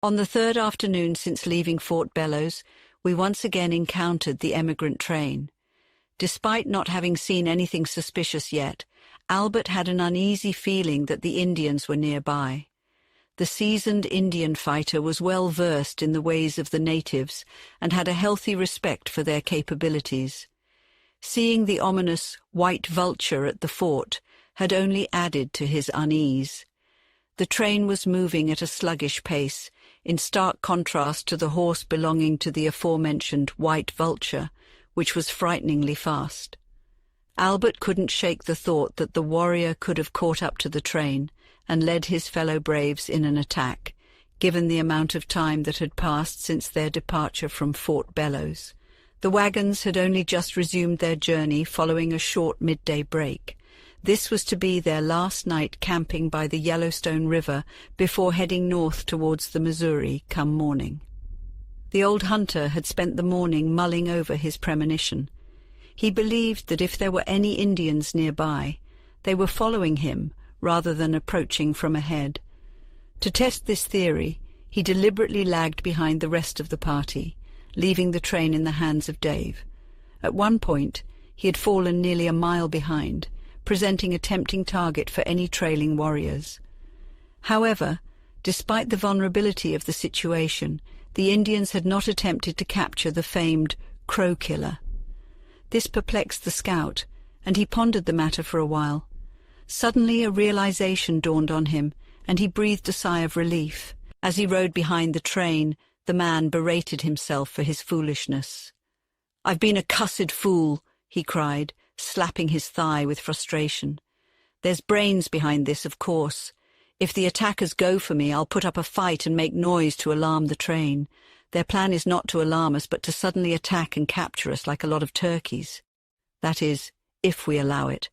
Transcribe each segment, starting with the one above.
On the third afternoon since leaving Fort Bellows, we once again encountered the emigrant train. Despite not having seen anything suspicious yet, Albert had an uneasy feeling that the Indians were nearby. The seasoned Indian fighter was well versed in the ways of the natives and had a healthy respect for their capabilities. Seeing the ominous white vulture at the fort had only added to his unease. The train was moving at a sluggish pace, in stark contrast to the horse belonging to the aforementioned white vulture, which was frighteningly fast. Albert couldn't shake the thought that the warrior could have caught up to the train and led his fellow braves in an attack, given the amount of time that had passed since their departure from Fort Bellows. The wagons had only just resumed their journey following a short midday break. This was to be their last night camping by the Yellowstone River before heading north towards the Missouri come morning. The old hunter had spent the morning mulling over his premonition. He believed that if there were any Indians nearby, they were following him rather than approaching from ahead. To test this theory, he deliberately lagged behind the rest of the party, leaving the train in the hands of Dave. At one point, he had fallen nearly a mile behind, presenting a tempting target for any trailing warriors. However, despite the vulnerability of the situation, the Indians had not attempted to capture the famed Crow Killer. This perplexed the scout, and he pondered the matter for a while. Suddenly a realization dawned on him, and he breathed a sigh of relief. As he rode behind the train, the man berated himself for his foolishness. "I've been a cussed fool," he cried, slapping his thigh with frustration. "There's brains behind this, of course. If the attackers go for me, I'll put up a fight and make noise to alarm the train. Their plan is not to alarm us, but to suddenly attack and capture us like a lot of turkeys. That is, if we allow it.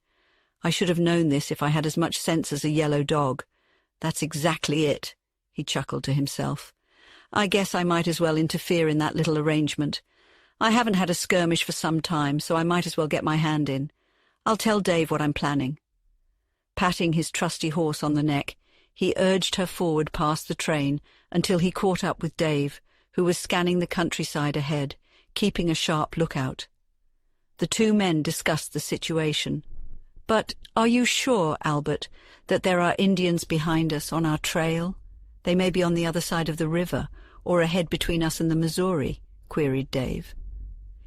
I should have known this if I had as much sense as a yellow dog. That's exactly it," he chuckled to himself. "I guess I might as well interfere in that little arrangement. I haven't had a skirmish for some time, so I might as well get my hand in. I'll tell Dave what I'm planning." Patting his trusty horse on the neck, he urged her forward past the train until he caught up with Dave, who was scanning the countryside ahead, keeping a sharp lookout. The two men discussed the situation. "But are you sure, Albert, that there are Indians behind us on our trail? They may be on the other side of the river, or ahead between us and the Missouri," queried Dave.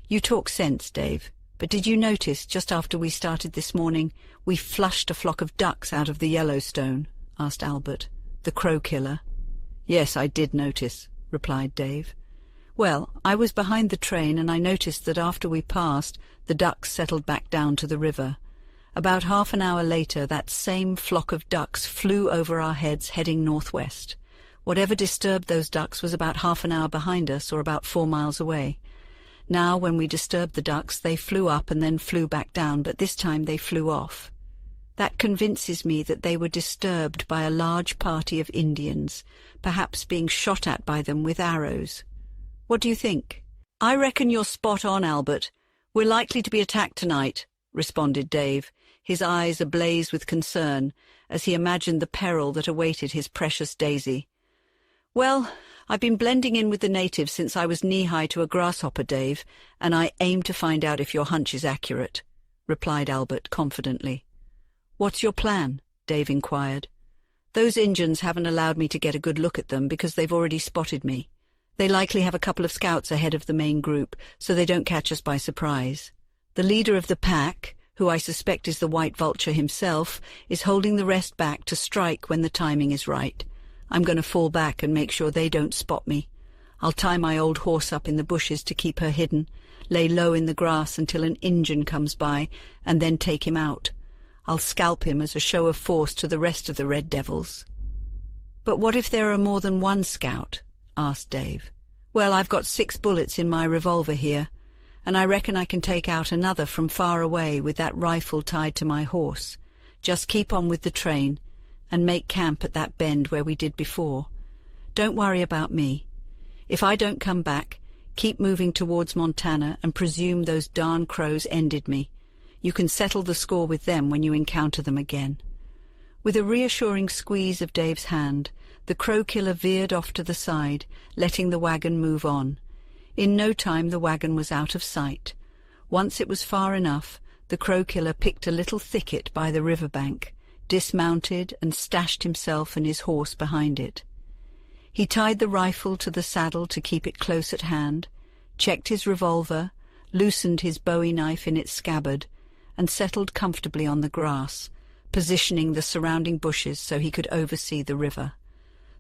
"You talk sense, Dave, but did you notice just after we started this morning we flushed a flock of ducks out of the Yellowstone?" asked Albert. "The Crow Killer." "Yes, I did notice," replied Dave. "Well, I was behind the train and I noticed that after we passed, the ducks settled back down to the river. About half an hour later, that same flock of ducks flew over our heads heading northwest. Whatever disturbed those ducks was about half an hour behind us or about 4 miles away. Now, when we disturbed the ducks, they flew up and then flew back down, but this time they flew off. That convinces me that they were disturbed by a large party of Indians, perhaps being shot at by them with arrows. What do you think?" "I reckon you're spot on, Albert. We're likely to be attacked tonight," responded Dave, his eyes ablaze with concern as he imagined the peril that awaited his precious Daisy. "Well, I've been blending in with the natives since I was knee-high to a grasshopper, Dave, and I aim to find out if your hunch is accurate," replied Albert confidently. "What's your plan?" Dave inquired. "Those Injuns haven't allowed me to get a good look at them because they've already spotted me. They likely have a couple of scouts ahead of the main group, so they don't catch us by surprise. The leader of the pack, who I suspect is the White Vulture himself, is holding the rest back to strike when the timing is right. I'm going to fall back and make sure they don't spot me. I'll tie my old horse up in the bushes to keep her hidden, lay low in the grass until an Injun comes by, and then take him out. I'll scalp him as a show of force to the rest of the Red Devils." "But what if there are more than one scout?" asked Dave. "Well, I've got 6 bullets in my revolver here, and I reckon I can take out another from far away with that rifle tied to my horse. Just keep on with the train, and make camp at that bend where we did before. Don't worry about me. If I don't come back, keep moving towards Montana and presume those darn crows ended me. You can settle the score with them when you encounter them again." With a reassuring squeeze of Dave's hand, The crow killer veered off to the side, letting the wagon move on. In no time the wagon was out of sight. Once it was far enough, the crow killer picked a little thicket by the riverbank, dismounted and stashed himself and his horse behind it. He tied the rifle to the saddle to keep it close at hand, checked his revolver, loosened his bowie knife in its scabbard, and settled comfortably on the grass, positioning the surrounding bushes so he could oversee the river.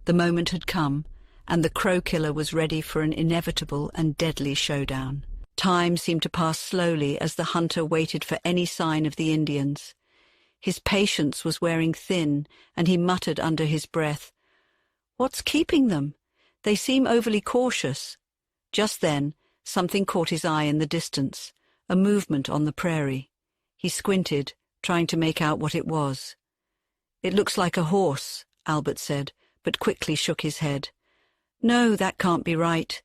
The moment had come, and the crow killer was ready for an inevitable and deadly showdown. Time seemed to pass slowly as the hunter waited for any sign of the Indians. His patience was wearing thin, and he muttered under his breath, "What's keeping them? They seem overly cautious." Just then, something caught his eye in the distance, a movement on the prairie. He squinted, trying to make out what it was. "It looks like a horse," Albert said, but quickly shook his head. "No, that can't be right.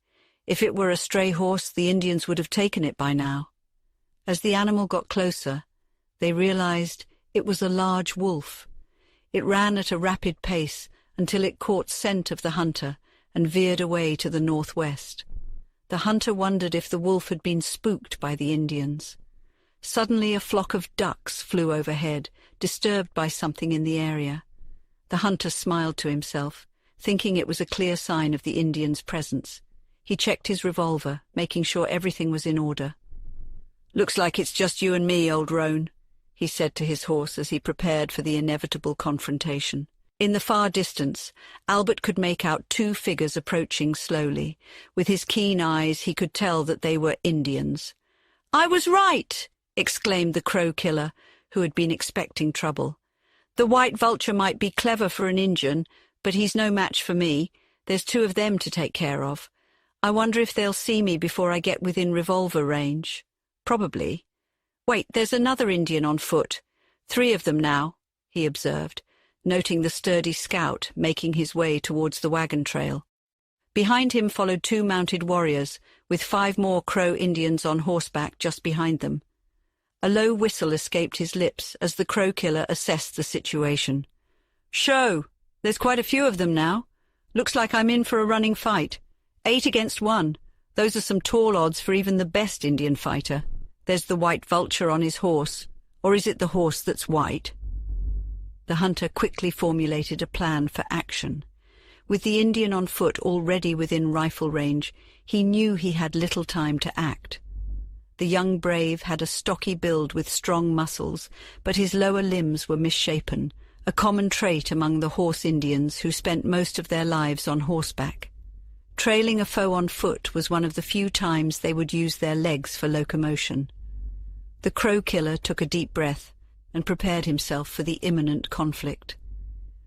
If it were a stray horse, the Indians would have taken it by now." As the animal got closer, they realized it was a large wolf. It ran at a rapid pace until it caught scent of the hunter and veered away to the northwest. The hunter wondered if the wolf had been spooked by the Indians. Suddenly a flock of ducks flew overhead, disturbed by something in the area. The hunter smiled to himself, thinking it was a clear sign of the Indians' presence. He checked his revolver, making sure everything was in order. "Looks like it's just you and me, old roan," he said to his horse as he prepared for the inevitable confrontation. In the far distance, Albert could make out two figures approaching slowly. With his keen eyes, he could tell that they were Indians. "I was right!" exclaimed the crow killer, who had been expecting trouble. "The white vulture might be clever for an Injun, but he's no match for me. There's two of them to take care of. I wonder if they'll see me before I get within revolver range. Probably. Wait, there's another Indian on foot. 3 of them now," he observed, noting the sturdy scout making his way towards the wagon trail. Behind him followed 2 mounted warriors, with 5 more Crow Indians on horseback just behind them. A low whistle escaped his lips as the crow killer assessed the situation. "Show! There's quite a few of them now. Looks like I'm in for a running fight. 8 against 1. Those are some tall odds for even the best Indian fighter. There's the white vulture on his horse. Or is it the horse that's white?" The hunter quickly formulated a plan for action. With the Indian on foot already within rifle range, he knew he had little time to act. The young brave had a stocky build with strong muscles, but his lower limbs were misshapen, a common trait among the horse Indians who spent most of their lives on horseback. Trailing a foe on foot was one of the few times they would use their legs for locomotion. The crow killer took a deep breath and prepared himself for the imminent conflict.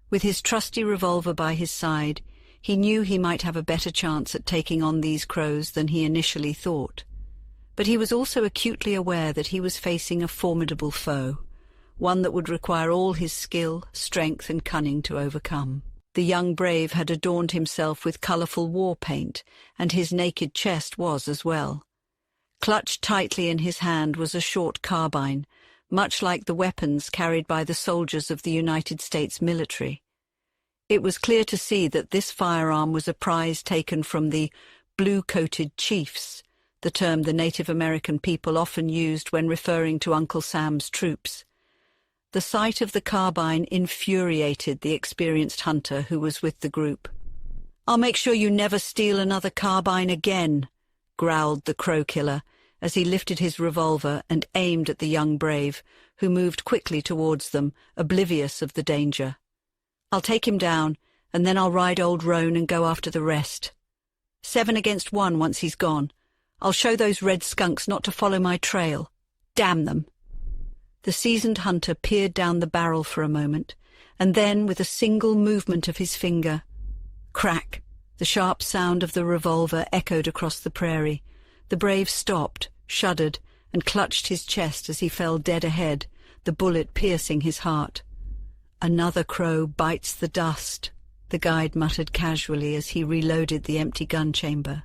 With his trusty revolver by his side, he knew he might have a better chance at taking on these crows than he initially thought. But he was also acutely aware that he was facing a formidable foe, one that would require all his skill, strength, and cunning to overcome. The young brave had adorned himself with colourful war paint, and his naked chest was as well. Clutched tightly in his hand was a short carbine, much like the weapons carried by the soldiers of the United States military. It was clear to see that this firearm was a prize taken from the blue-coated chiefs, the term the Native American people often used when referring to Uncle Sam's troops. The sight of the carbine infuriated the experienced hunter who was with the group. "I'll make sure you never steal another carbine again," growled the crow killer as he lifted his revolver and aimed at the young brave, who moved quickly towards them, oblivious of the danger. "I'll take him down, and then I'll ride old roan and go after the rest. 7 against 1 once he's gone. I'll show those red skunks not to follow my trail. Damn them." The seasoned hunter peered down the barrel for a moment, and then, with a single movement of his finger, crack, the sharp sound of the revolver echoed across the prairie. The brave stopped, shuddered, and clutched his chest as he fell dead ahead, the bullet piercing his heart. "Another crow bites the dust," the guide muttered casually as he reloaded the empty gun chamber.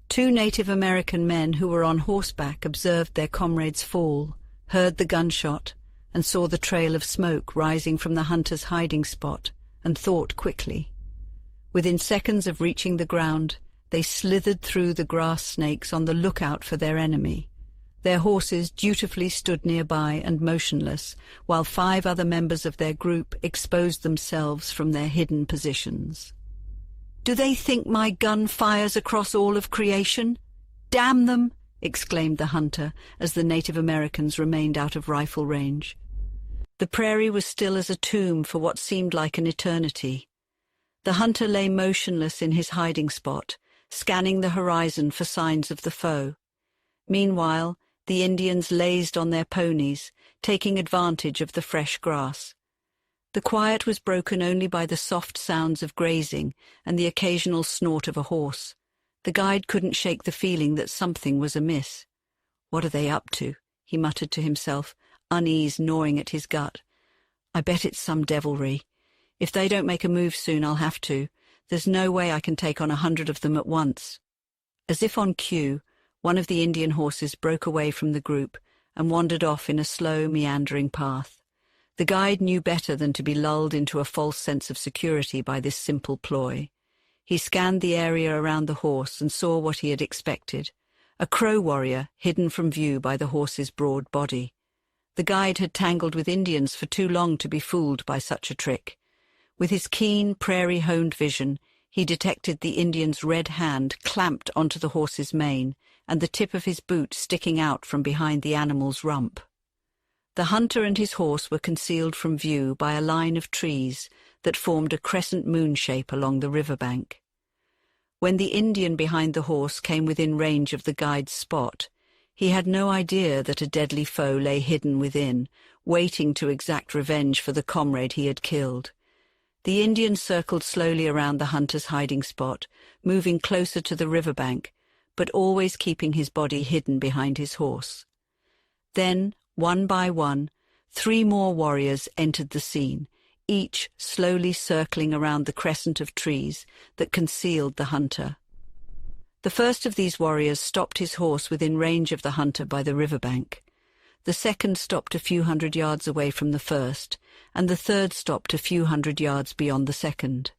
2 Native American men who were on horseback observed their comrades fall, heard the gunshot, and saw the trail of smoke rising from the hunter's hiding spot, and thought quickly. Within seconds of reaching the ground, they slithered through the grass snakes on the lookout for their enemy. Their horses dutifully stood nearby and motionless, while 5 other members of their group exposed themselves from their hidden positions. "Do they think my gun fires across all of creation? Damn them!" exclaimed the hunter as the Native Americans remained out of rifle range. The prairie was still as a tomb for what seemed like an eternity. The hunter lay motionless in his hiding spot, scanning the horizon for signs of the foe. Meanwhile, the Indians lazed on their ponies, taking advantage of the fresh grass. The quiet was broken only by the soft sounds of grazing and the occasional snort of a horse. The guide couldn't shake the feeling that something was amiss. "What are they up to?" he muttered to himself, unease gnawing at his gut. "I bet it's some devilry. If they don't make a move soon, I'll have to. There's no way I can take on 100 of them at once." As if on cue, one of the Indian horses broke away from the group and wandered off in a slow, meandering path. The guide knew better than to be lulled into a false sense of security by this simple ploy. He scanned the area around the horse and saw what he had expected: a crow warrior hidden from view by the horse's broad body. The guide had tangled with Indians for too long to be fooled by such a trick. With his keen, prairie-honed vision, he detected the Indian's red hand clamped onto the horse's mane and the tip of his boot sticking out from behind the animal's rump. The hunter and his horse were concealed from view by a line of trees that formed a crescent moon shape along the riverbank. When the Indian behind the horse came within range of the guide's spot, he had no idea that a deadly foe lay hidden within, waiting to exact revenge for the comrade he had killed. The Indian circled slowly around the hunter's hiding spot, moving closer to the riverbank, but always keeping his body hidden behind his horse. Then, one by one, 3 more warriors entered the scene, each slowly circling around the crescent of trees that concealed the hunter. The first of these warriors stopped his horse within range of the hunter by the riverbank. The second stopped a few hundred yards away from the first, and the third stopped a few hundred yards beyond the second.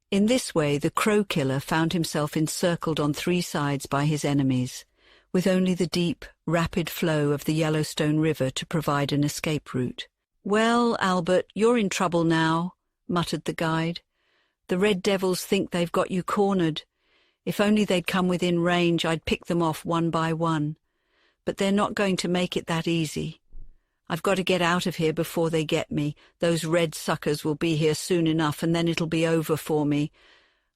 In this way, the crow killer found himself encircled on 3 sides by his enemies, with only the deep, rapid flow of the Yellowstone River to provide an escape route. "Well, Albert, you're in trouble now," muttered the guide. "The red devils think they've got you cornered. If only they'd come within range, I'd pick them off one by one. But they're not going to make it that easy. I've got to get out of here before they get me. Those red suckers will be here soon enough, and then it'll be over for me.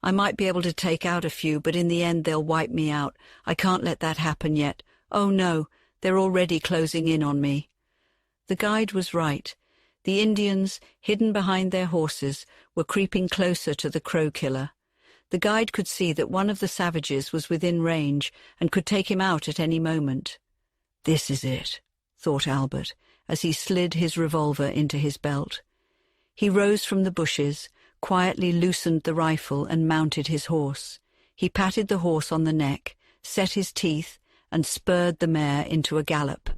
I might be able to take out a few, but in the end they'll wipe me out. I can't let that happen yet. Oh no, they're already closing in on me." The guide was right. The Indians, hidden behind their horses, were creeping closer to the crow killer. The guide could see that one of the savages was within range and could take him out at any moment. "This is it," thought Albert, as he slid his revolver into his belt. He rose from the bushes, quietly loosened the rifle and mounted his horse. He patted the horse on the neck, set his teeth, and spurred the mare into a gallop.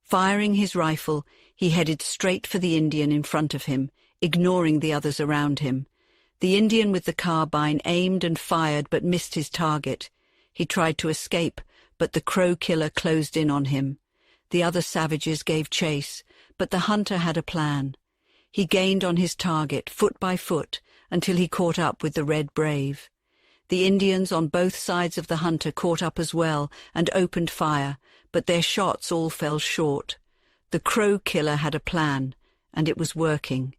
Firing his rifle, he headed straight for the Indian in front of him, ignoring the others around him. The Indian with the carbine aimed and fired but missed his target. He tried to escape, but the crow killer closed in on him. The other savages gave chase, but the hunter had a plan. He gained on his target, foot by foot, until he caught up with the Red Brave. The Indians on both sides of the hunter caught up as well and opened fire, but their shots all fell short. The crow killer had a plan, and it was working.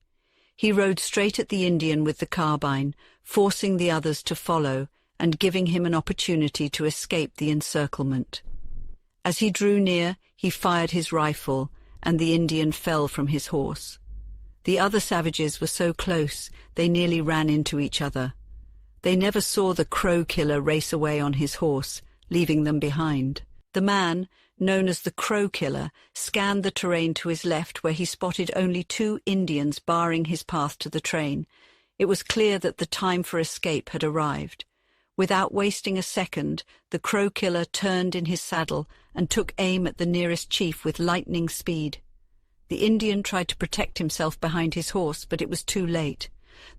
He rode straight at the Indian with the carbine, forcing the others to follow and giving him an opportunity to escape the encirclement. As he drew near, he fired his rifle, and the Indian fell from his horse. The other savages were so close they nearly ran into each other. They never saw the crow killer race away on his horse, leaving them behind. The man, known as the crow killer, scanned the terrain to his left where he spotted only 2 Indians barring his path to the train. It was clear that the time for escape had arrived. Without wasting a second, the crow killer turned in his saddle and took aim at the nearest chief with lightning speed. The Indian tried to protect himself behind his horse, but it was too late.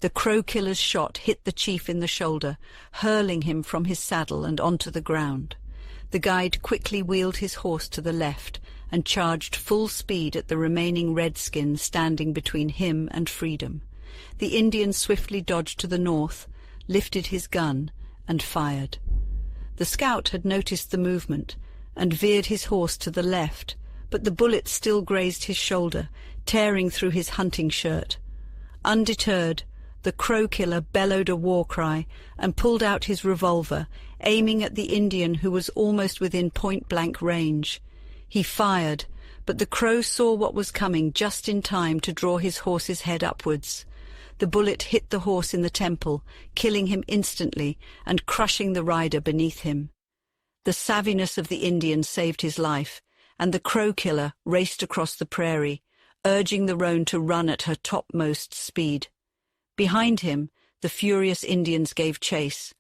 The crow-killer's shot hit the chief in the shoulder, hurling him from his saddle and onto the ground. The guide quickly wheeled his horse to the left and charged full speed at the remaining redskin standing between him and freedom. The Indian swiftly dodged to the north, lifted his gun, and fired. The scout had noticed the movement and veered his horse to the left, but the bullet still grazed his shoulder, tearing through his hunting shirt. Undeterred, the crow-killer bellowed a war cry and pulled out his revolver, aiming at the Indian who was almost within point-blank range. He fired, but the crow saw what was coming just in time to draw his horse's head upwards. The bullet hit the horse in the temple, killing him instantly and crushing the rider beneath him. The savviness of the Indian saved his life, and the crow-killer raced across the prairie, urging the roan to run at her topmost speed. Behind him, the furious Indians gave chase,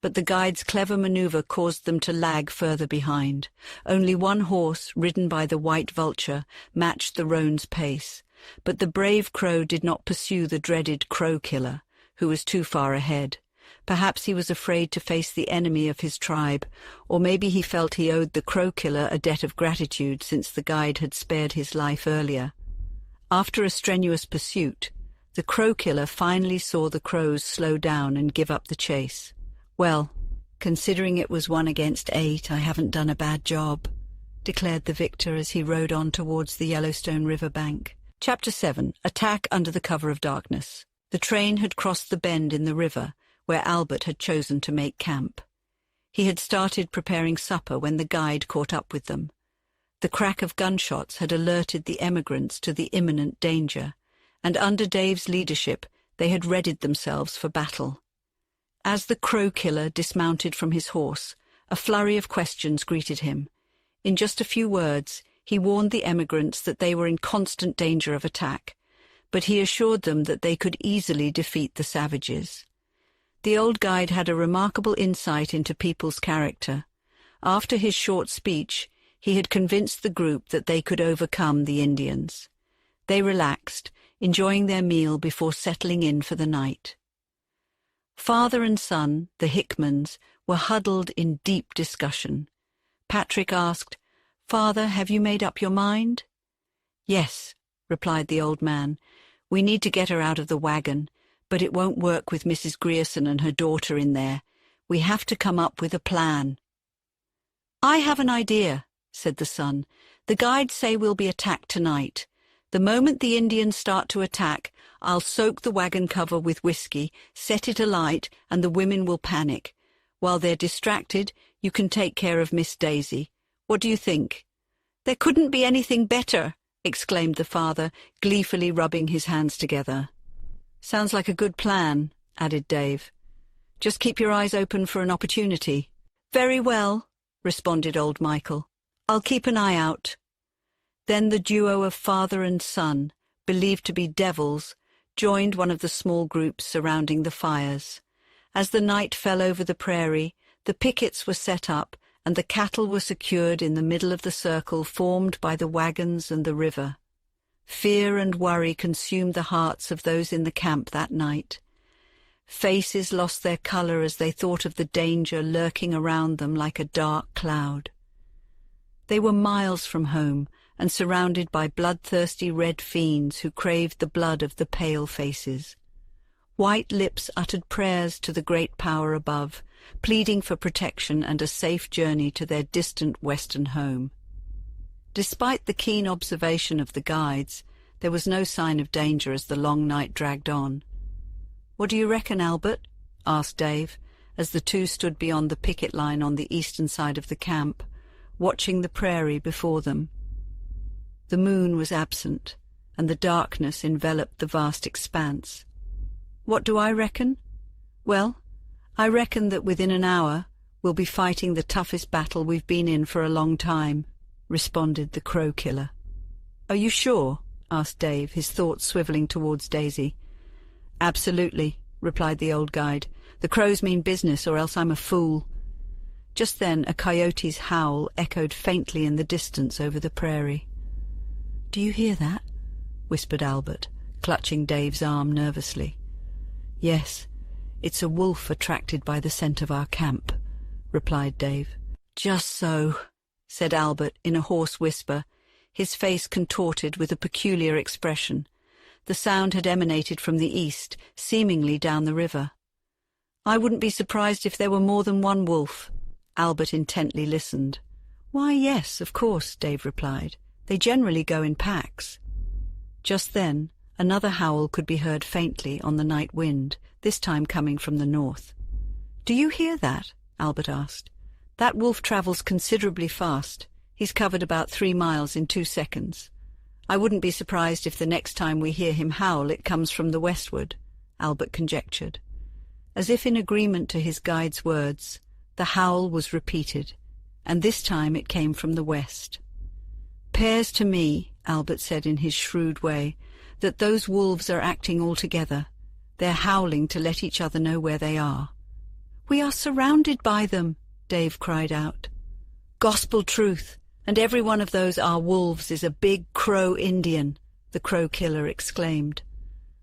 but the guide's clever maneuver caused them to lag further behind. Only one horse, ridden by the white vulture, matched the roan's pace, but the brave crow did not pursue the dreaded crow-killer, who was too far ahead. Perhaps he was afraid to face the enemy of his tribe, or maybe he felt he owed the crow-killer a debt of gratitude since the guide had spared his life earlier. After a strenuous pursuit, the crow-killer finally saw the crows slow down and give up the chase. "Well, considering it was 1 against 8, I haven't done a bad job," declared the victor as he rode on towards the Yellowstone River bank. Chapter 7. Attack under the cover of darkness. The train had crossed the bend in the river, where Albert had chosen to make camp. He had started preparing supper when the guide caught up with them. The crack of gunshots had alerted the emigrants to the imminent danger, and under Dave's leadership they had readied themselves for battle. As the crow-killer dismounted from his horse, a flurry of questions greeted him. In just a few words, he warned the emigrants that they were in constant danger of attack, but he assured them that they could easily defeat the savages. The old guide had a remarkable insight into people's character. After his short speech, he had convinced the group that they could overcome the Indians. They relaxed, enjoying their meal before settling in for the night. Father and son, the Hickmans, were huddled in deep discussion. Patrick asked, "Father, have you made up your mind?" "Yes," replied the old man. "We need to get her out of the wagon, but it won't work with Mrs. Grierson and her daughter in there. We have to come up with a plan." "I have an idea," said the son. "The guides say we'll be attacked tonight. The moment the Indians start to attack, I'll soak the wagon cover with whiskey, set it alight, and the women will panic. While they're distracted, you can take care of Miss Daisy. What do you think?" "There couldn't be anything better," exclaimed the father, gleefully rubbing his hands together. "Sounds like a good plan," added Dave. "Just keep your eyes open for an opportunity." "Very well," responded old Michael. "I'll keep an eye out." Then the duo of father and son, believed to be devils, joined one of the small groups surrounding the fires. As the night fell over the prairie, the pickets were set up and the cattle were secured in the middle of the circle formed by the wagons and the river. Fear and worry consumed the hearts of those in the camp that night. Faces lost their color as they thought of the danger lurking around them like a dark cloud. They were miles from home and surrounded by bloodthirsty red fiends who craved the blood of the pale faces. White lips uttered prayers to the great power above, pleading for protection and a safe journey to their distant western home. Despite the keen observation of the guides, there was no sign of danger as the long night dragged on. "What do you reckon, Albert?" asked Dave, as the two stood beyond the picket line on the eastern side of the camp, watching the prairie before them. The moon was absent, and the darkness enveloped the vast expanse. "What do I reckon? Well, I reckon that within an hour we'll be fighting the toughest battle we've been in for a long time," responded the crow-killer. "Are you sure?" asked Dave, his thoughts swiveling towards Daisy. "Absolutely," replied the old guide. "The crows mean business, or else I'm a fool." Just then a coyote's howl echoed faintly in the distance over the prairie. "Do you hear that?" whispered Albert, clutching Dave's arm nervously. "Yes, it's a wolf attracted by the scent of our camp," replied Dave. "Just so," said Albert in a hoarse whisper, his face contorted with a peculiar expression. The sound had emanated from the east, seemingly down the river. "I wouldn't be surprised if there were more than one wolf." Albert intently listened. "Why, yes, of course," Dave replied. "They generally go in packs." Just then, another howl could be heard faintly on the night wind, this time coming from the north. "Do you hear that?" Albert asked. "That wolf travels considerably fast. He's covered about 3 miles in 2 seconds. I wouldn't be surprised if the next time we hear him howl it comes from the westward," Albert conjectured. As if in agreement to his guide's words, the howl was repeated, and this time it came from the west. "'Pears to me," Albert said in his shrewd way, "that those wolves are acting all together. They're howling to let each other know where they are." "We are surrounded by them," Dave cried out. "Gospel truth, and every one of those our wolves is a big Crow Indian," the Crow killer exclaimed.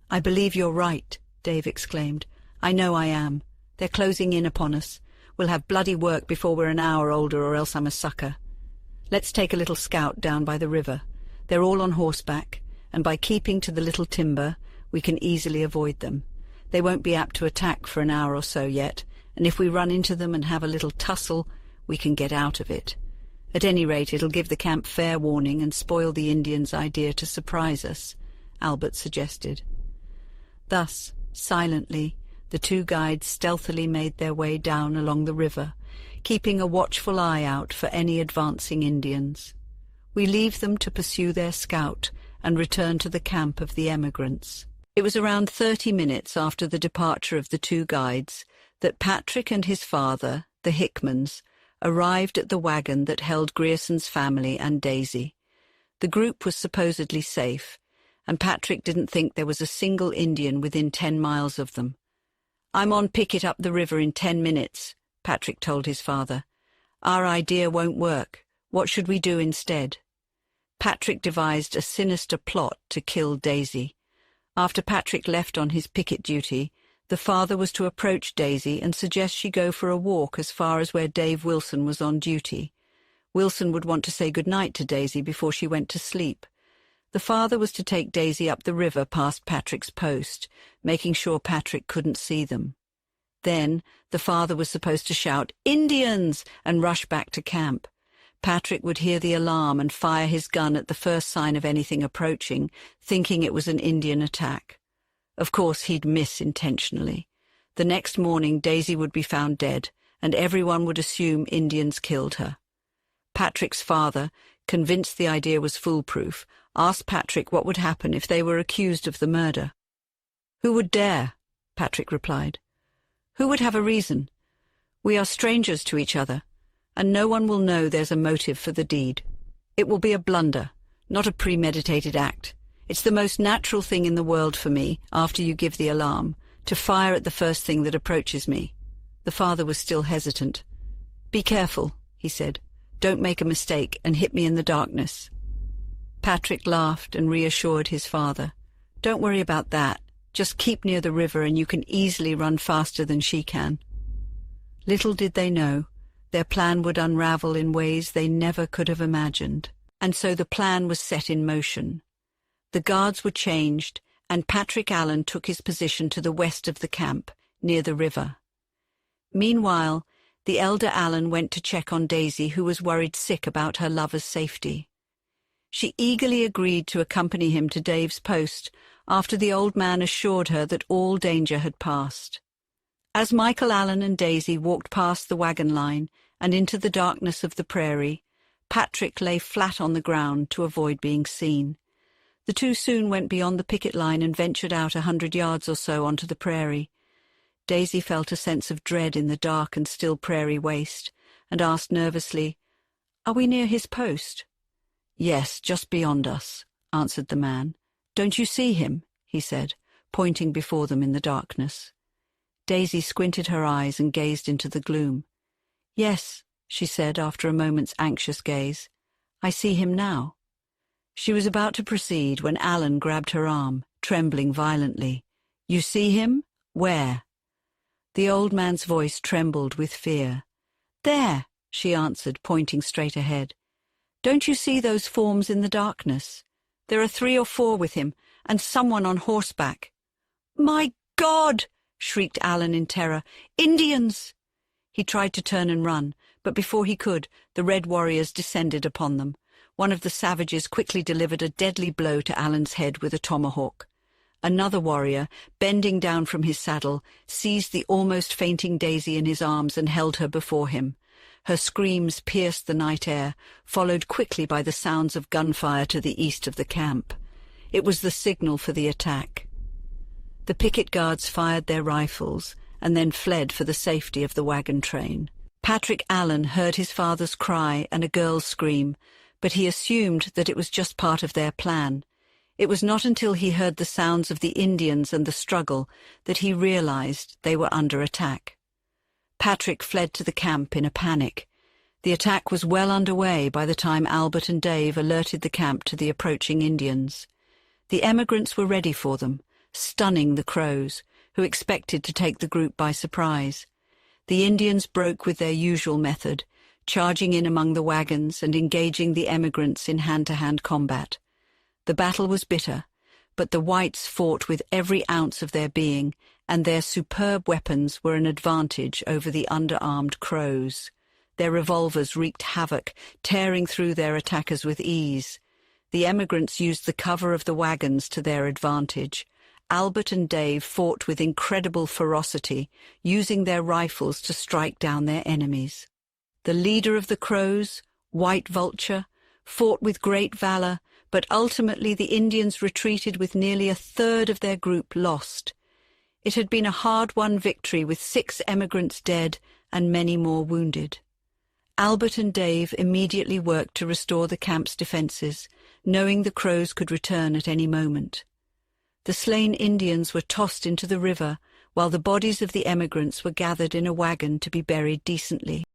"I believe you're right," Dave exclaimed. "I know I am. They're closing in upon us. We'll have bloody work before we're an hour older, or else I'm a sucker. Let's take a little scout down by the river. They're all on horseback, and by keeping to the little timber, we can easily avoid them. They won't be apt to attack for an hour or so yet, and if we run into them and have a little tussle, we can get out of it. At any rate, it'll give the camp fair warning and spoil the Indians' idea to surprise us," Albert suggested. Thus, silently, the 2 guides stealthily made their way down along the river, keeping a watchful eye out for any advancing Indians. We leave them to pursue their scout and return to the camp of the emigrants. It was around 30 minutes after the departure of the 2 guides that Patrick and his father, the Hickmans, arrived at the wagon that held Grierson's family and Daisy. The group was supposedly safe, and Patrick didn't think there was a single Indian within 10 miles of them. "I'm on picket up the river in 10 minutes, Patrick told his father. "Our idea won't work. What should we do instead?" Patrick devised a sinister plot to kill Daisy. After Patrick left on his picket duty, the father was to approach Daisy and suggest she go for a walk as far as where Dave Wilson was on duty. Wilson would want to say good-night to Daisy before she went to sleep. The father was to take Daisy up the river past Patrick's post, making sure Patrick couldn't see them. Then the father was supposed to shout, "Indians!" and rush back to camp. Patrick would hear the alarm and fire his gun at the first sign of anything approaching, thinking it was an Indian attack. Of course, he'd miss intentionally. The next morning, Daisy would be found dead, and everyone would assume Indians killed her. Patrick's father, convinced the idea was foolproof, asked Patrick what would happen if they were accused of the murder. "Who would dare?" Patrick replied. "Who would have a reason? We are strangers to each other, and no one will know there's a motive for the deed. It will be a blunder, not a premeditated act. It's the most natural thing in the world for me, after you give the alarm, to fire at the first thing that approaches me." The father was still hesitant. "Be careful," he said. "Don't make a mistake and hit me in the darkness." Patrick laughed and reassured his father. "Don't worry about that. Just keep near the river and you can easily run faster than she can." Little did they know, their plan would unravel in ways they never could have imagined. And so the plan was set in motion. The guards were changed, and Patrick Allen took his position to the west of the camp, near the river. Meanwhile, the elder Allen went to check on Daisy, who was worried sick about her lover's safety. She eagerly agreed to accompany him to Dave's post after the old man assured her that all danger had passed. As Michael Allen and Daisy walked past the wagon line and into the darkness of the prairie, Patrick lay flat on the ground to avoid being seen. The 2 soon went beyond the picket line and ventured out 100 yards or so onto the prairie. Daisy felt a sense of dread in the dark and still prairie waste, and asked nervously, "Are we near his post?" "Yes, just beyond us," answered the man. "Don't you see him?" he said, pointing before them in the darkness. Daisy squinted her eyes and gazed into the gloom. "Yes," she said after a moment's anxious gaze. "I see him now." She was about to proceed when Allen grabbed her arm, trembling violently. "You see him?" "Where?" The old man's voice trembled with fear. "There," she answered, pointing straight ahead. "Don't you see those forms in the darkness? There are 3 or 4 with him, and someone on horseback." "My God!" shrieked Alan in terror. "Indians!" He tried to turn and run, but before he could, the red warriors descended upon them. One of the savages quickly delivered a deadly blow to Alan's head with a tomahawk. Another warrior, bending down from his saddle, seized the almost fainting Daisy in his arms and held her before him. Her screams pierced the night air, followed quickly by the sounds of gunfire to the east of the camp. It was the signal for the attack. The picket guards fired their rifles and then fled for the safety of the wagon train. Patrick Allen heard his father's cry and a girl's scream, but he assumed that it was just part of their plan. It was not until he heard the sounds of the Indians and the struggle that he realized they were under attack. Patrick fled to the camp in a panic. The attack was well underway by the time Albert and Dave alerted the camp to the approaching Indians. The emigrants were ready for them, stunning the Crows, who expected to take the group by surprise. The Indians broke with their usual method, charging in among the wagons and engaging the emigrants in hand-to-hand combat. The battle was bitter, but the whites fought with every ounce of their being, and their superb weapons were an advantage over the underarmed Crows. Their revolvers wreaked havoc, tearing through their attackers with ease. The emigrants used the cover of the wagons to their advantage. Albert and Dave fought with incredible ferocity, using their rifles to strike down their enemies. The leader of the Crows, White Vulture, fought with great valor, but ultimately the Indians retreated with nearly a third of their group lost. It had been a hard-won victory with 6 emigrants dead and many more wounded. Albert and Dave immediately worked to restore the camp's defenses, knowing the Crows could return at any moment. The slain Indians were tossed into the river, while the bodies of the emigrants were gathered in a wagon to be buried decently.